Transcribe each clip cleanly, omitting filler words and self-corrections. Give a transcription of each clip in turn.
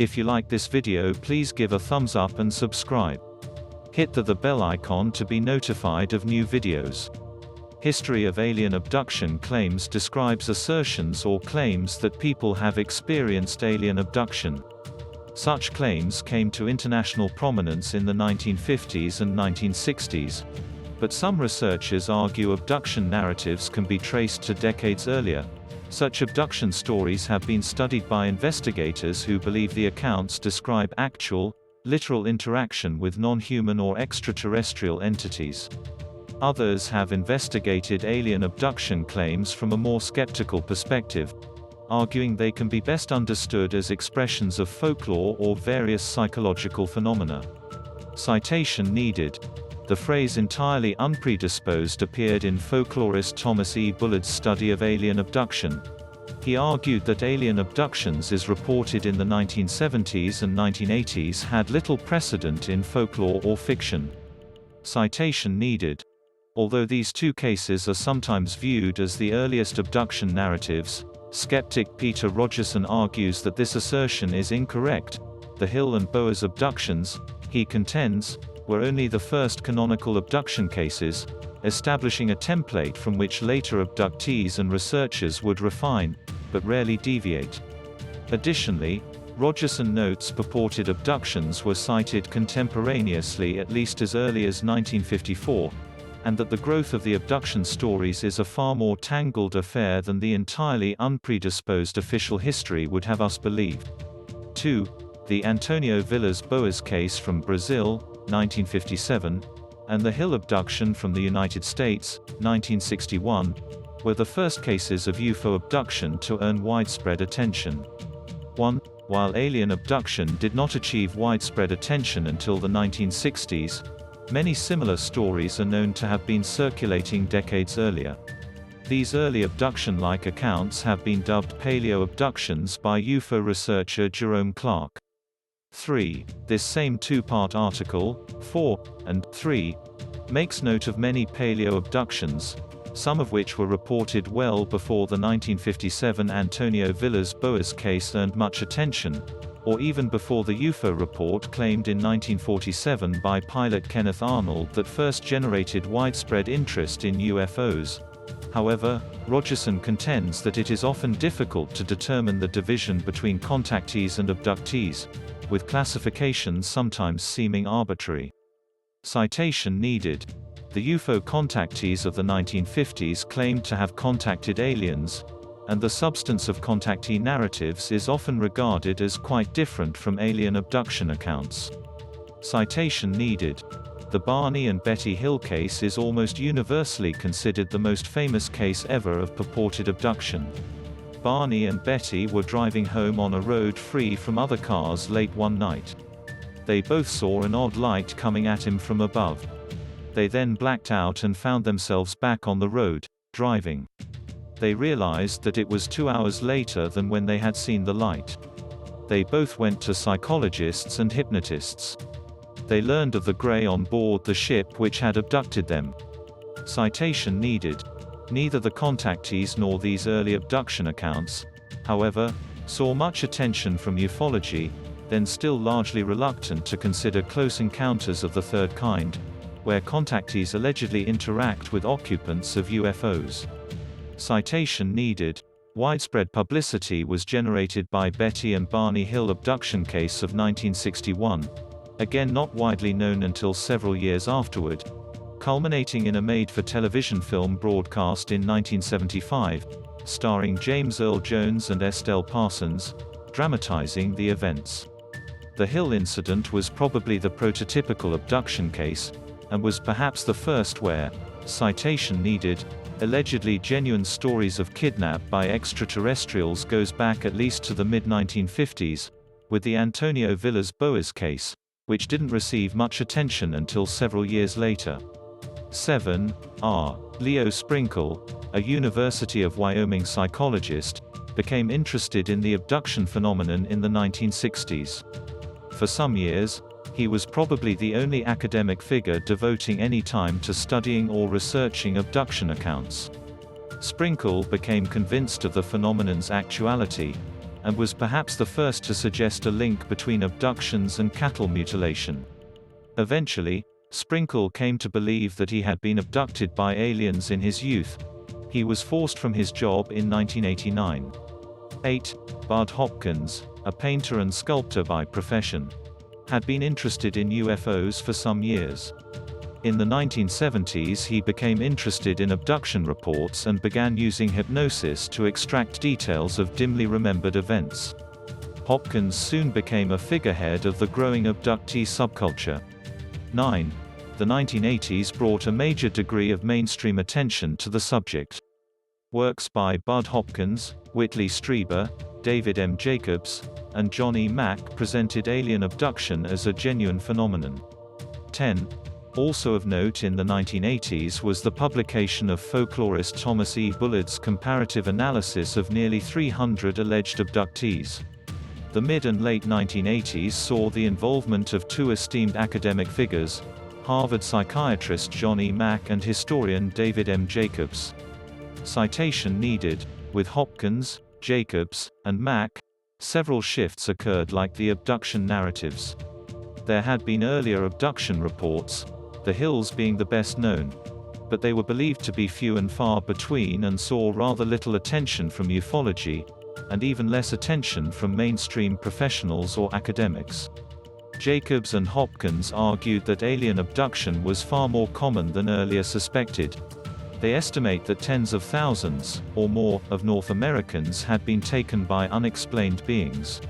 If you like this video, please give a thumbs up and subscribe. Hit the bell icon to be notified of new videos. History of alien abduction claims describes assertions or claims that people have experienced alien abduction. Such claims came to international prominence in the 1950s and 1960s, but some researchers argue abduction narratives can be traced to decades earlier. Such abduction stories have been studied by investigators who believe the accounts describe actual, literal interaction with non-human or extraterrestrial entities. Others have investigated alien abduction claims from a more skeptical perspective, arguing they can be best understood as expressions of folklore or various psychological phenomena. Citation needed. The phrase entirely unpredisposed appeared in folklorist Thomas E. Bullard's study of alien abduction. He argued that alien abductions as reported in the 1970s and 1980s had little precedent in folklore or fiction. Citation needed. Although these two cases are sometimes viewed as the earliest abduction narratives, skeptic Peter Rogerson argues that this assertion is incorrect. The Hill and Boas abductions, he contends, were only the first canonical abduction cases, establishing a template from which later abductees and researchers would refine, but rarely deviate. Additionally, Rogerson notes purported abductions were cited contemporaneously at least as early as 1954, and that the growth of the abduction stories is a far more tangled affair than the entirely unpredisposed official history would have us believe. 2. The Antonio Vilas Boas case from Brazil, 1957, and the Hill abduction from the United States, 1961, were the first cases of UFO abduction to earn widespread attention. 1. While alien abduction did not achieve widespread attention until the 1960s, many similar stories are known to have been circulating decades earlier. These early abduction-like accounts have been dubbed paleo-abductions by UFO researcher Jerome Clark. 3. This same two-part article, 4 and 3, makes note of many paleo-abductions, some of which were reported well before the 1957 Antonio Vilas Boas case earned much attention, or even before the UFO report claimed in 1947 by pilot Kenneth Arnold that first generated widespread interest in UFOs. However, Rogerson contends that it is often difficult to determine the division between contactees and abductees, with classifications sometimes seeming arbitrary. Citation needed. The UFO contactees of the 1950s claimed to have contacted aliens, and the substance of contactee narratives is often regarded as quite different from alien abduction accounts. Citation needed. The Barney and Betty Hill case is almost universally considered the most famous case ever of purported abduction. Barney and Betty were driving home on a road free from other cars late one night. They both saw an odd light coming at him from above. They then blacked out and found themselves back on the road, driving. They realized that it was 2 hours later than when they had seen the light. They both went to psychologists and hypnotists. They learned of the Grey on board the ship which had abducted them. Citation needed. Neither the contactees nor these early abduction accounts, however, saw much attention from ufology, then still largely reluctant to consider close encounters of the third kind, where contactees allegedly interact with occupants of UFOs. Citation needed. Widespread publicity was generated by Betty and Barney Hill abduction case of 1961, again not widely known until several years afterward, culminating in a made-for-television film broadcast in 1975, starring James Earl Jones and Estelle Parsons, dramatizing the events. The Hill incident was probably the prototypical abduction case, and was perhaps the first where, citation needed, allegedly genuine stories of kidnap by extraterrestrials goes back at least to the mid-1950s, with the Antonio Vilas Boas case, which didn't receive much attention until several years later. 7. R. Leo Sprinkle, a University of Wyoming psychologist, became interested in the abduction phenomenon in the 1960s. For some years, he was probably the only academic figure devoting any time to studying or researching abduction accounts. Sprinkle became convinced of the phenomenon's actuality, and was perhaps the first to suggest a link between abductions and cattle mutilation. Eventually, Sprinkle came to believe that he had been abducted by aliens in his youth. He was forced from his job in 1989. 8. Bud Hopkins, a painter and sculptor by profession, had been interested in UFOs for some years. In the 1970s he became interested in abduction reports and began using hypnosis to extract details of dimly remembered events. Hopkins soon became a figurehead of the growing abductee subculture. 9. The 1980s brought a major degree of mainstream attention to the subject. Works by Bud Hopkins, Whitley Strieber, David M. Jacobs, and John E. Mack presented alien abduction as a genuine phenomenon. 10. Also of note in the 1980s was the publication of folklorist Thomas E. Bullard's comparative analysis of nearly 300 alleged abductees. The mid and late 1980s saw the involvement of two esteemed academic figures, Harvard psychiatrist John E. Mack and historian David M. Jacobs. Citation needed. With Hopkins, Jacobs, and Mack, several shifts occurred like the abduction narratives. There had been earlier abduction reports, the Hills being the best known, but they were believed to be few and far between and saw rather little attention from ufology, and even less attention from mainstream professionals or academics. Jacobs and Hopkins argued that alien abduction was far more common than earlier suspected. They estimate that tens of thousands, or more, of North Americans had been taken by unexplained beings.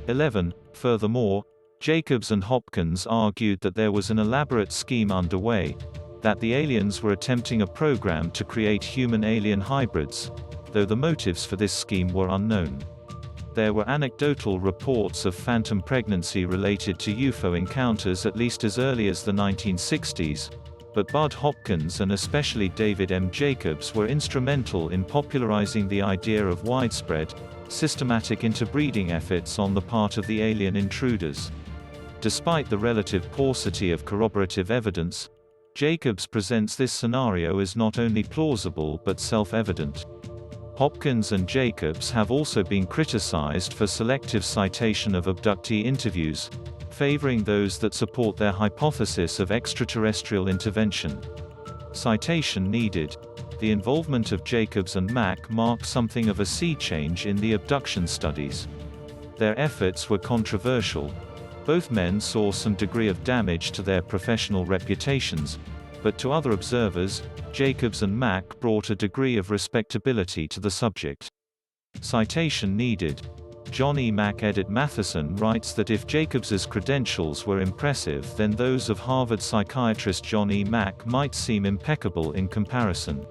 11. Furthermore, Jacobs and Hopkins argued that there was an elaborate scheme underway, that the aliens were attempting a program to create human-alien hybrids, though the motives for this scheme were unknown. There were anecdotal reports of phantom pregnancy related to UFO encounters at least as early as the 1960s, but Bud Hopkins and especially David M. Jacobs were instrumental in popularizing the idea of widespread, systematic interbreeding efforts on the part of the alien intruders. Despite the relative paucity of corroborative evidence, Jacobs presents this scenario as not only plausible but self-evident. Hopkins and Jacobs have also been criticized for selective citation of abductee interviews, favoring those that support their hypothesis of extraterrestrial intervention. Citation needed. The involvement of Jacobs and Mack marked something of a sea change in the abduction studies. Their efforts were controversial. Both men saw some degree of damage to their professional reputations, but to other observers, Jacobs and Mack brought a degree of respectability to the subject. Citation needed. John E. Mack. Edit Matheson writes that if Jacobs's credentials were impressive, then those of Harvard psychiatrist John E. Mack might seem impeccable in comparison.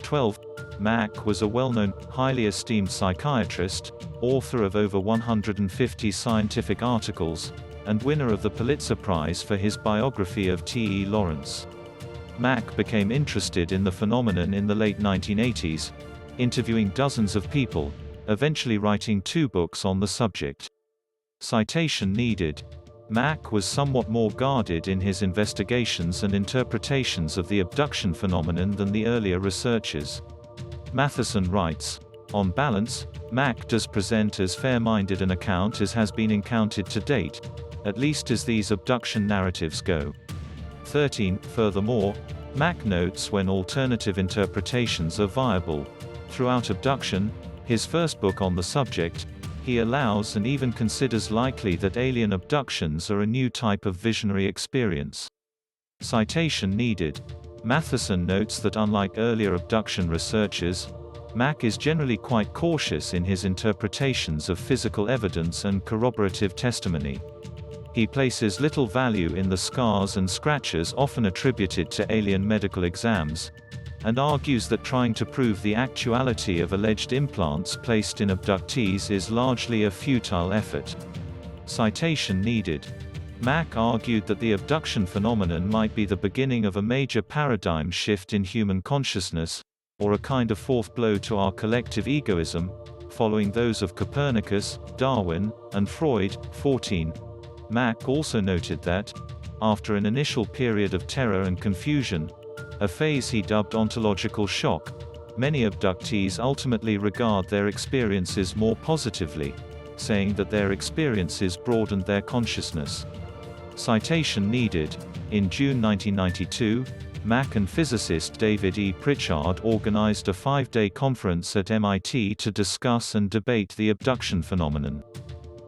12. Mack was a well-known, highly esteemed psychiatrist, author of over 150 scientific articles, and winner of the Pulitzer Prize for his biography of T. E. Lawrence. Mack became interested in the phenomenon in the late 1980s, interviewing dozens of people, eventually writing 2 books on the subject. Citation needed. Mack was somewhat more guarded in his investigations and interpretations of the abduction phenomenon than the earlier researchers. Matheson writes, "On balance, Mack does present as fair-minded an account as has been encountered to date, at least as these abduction narratives go." 13. Furthermore, Mack notes when alternative interpretations are viable. Throughout Abduction, his first book on the subject, he allows and even considers likely that alien abductions are a new type of visionary experience. Citation needed. Matheson notes that unlike earlier abduction researchers, Mack is generally quite cautious in his interpretations of physical evidence and corroborative testimony. He places little value in the scars and scratches often attributed to alien medical exams, and argues that trying to prove the actuality of alleged implants placed in abductees is largely a futile effort. Citation needed. Mack argued that the abduction phenomenon might be the beginning of a major paradigm shift in human consciousness, or a kind of fourth blow to our collective egoism, following those of Copernicus, Darwin, and Freud. 14. Mack also noted that, after an initial period of terror and confusion, a phase he dubbed ontological shock, Many abductees ultimately regard their experiences more positively, saying that their experiences broadened their consciousness. Citation needed. In June 1992, Mac and physicist David E. Pritchard organized a 5-day conference at MIT to discuss and debate the abduction phenomenon.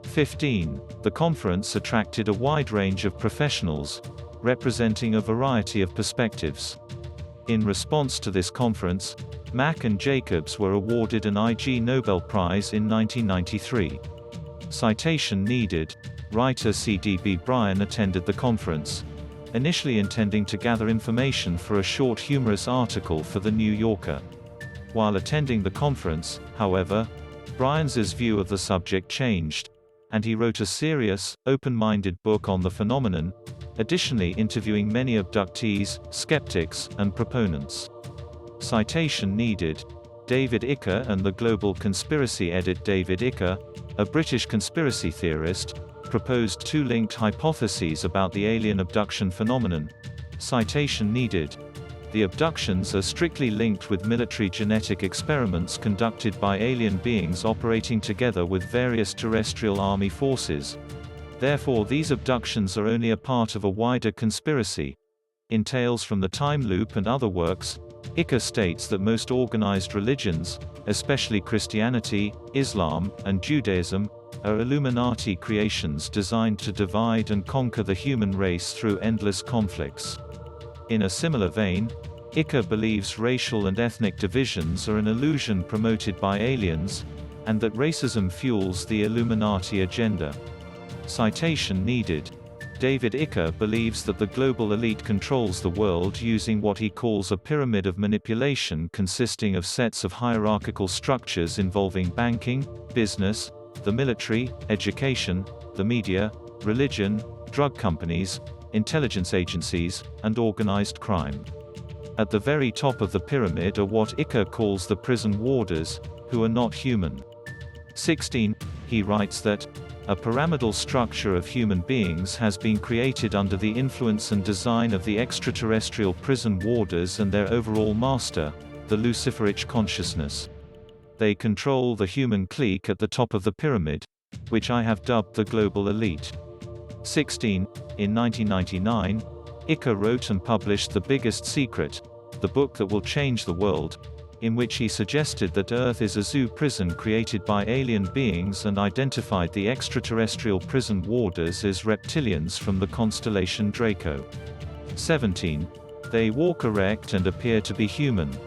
15. The conference attracted a wide range of professionals, representing a variety of perspectives. In response to this conference, Mack and Jacobs were awarded an Ig Nobel Prize in 1993. Citation needed. Writer C.D.B. Bryan attended the conference, initially intending to gather information for a short humorous article for The New Yorker. While attending the conference, however, Bryan's view of the subject changed, and he wrote a serious, open-minded book on the phenomenon, additionally interviewing many abductees, skeptics, and proponents. Citation needed. David Icke and the Global Conspiracy edit. David Icke, a British conspiracy theorist, proposed 2 linked hypotheses about the alien abduction phenomenon. Citation needed. The abductions are strictly linked with military genetic experiments conducted by alien beings operating together with various terrestrial army forces. Therefore, these abductions are only a part of a wider conspiracy. In Tales from the Time Loop and other works, Icke states that most organized religions, especially Christianity, Islam, and Judaism, are Illuminati creations designed to divide and conquer the human race through endless conflicts. In a similar vein, Icke believes racial and ethnic divisions are an illusion promoted by aliens, and that racism fuels the Illuminati agenda. Citation needed. David Icke believes that the global elite controls the world using what he calls a pyramid of manipulation consisting of sets of hierarchical structures involving banking, business, the military, education, the media, religion, drug companies, intelligence agencies, and organized crime. At the very top of the pyramid are what Icke calls the prison warders, who are not human. 16. He writes that a pyramidal structure of human beings has been created under the influence and design of the extraterrestrial prison warders and their overall master, the Luciferic consciousness. They control the human clique at the top of the pyramid, which I have dubbed the global elite. 16. In 1999, Icke wrote and published The Biggest Secret, the book that will change the world, in which he suggested that Earth is a zoo prison created by alien beings and identified the extraterrestrial prison warders as reptilians from the constellation Draco. 17. They walk erect and appear to be human,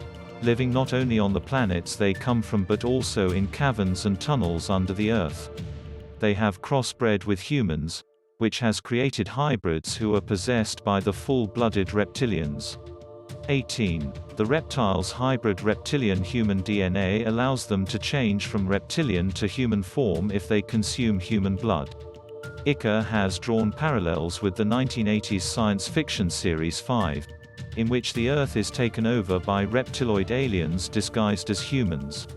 living not only on the planets they come from but also in caverns and tunnels under the Earth. They have crossbred with humans, which has created hybrids who are possessed by the full-blooded reptilians. 18. The reptiles' hybrid reptilian-human DNA allows them to change from reptilian to human form if they consume human blood. Icke has drawn parallels with the 1980s science fiction series 5, in which the Earth is taken over by reptiloid aliens disguised as humans.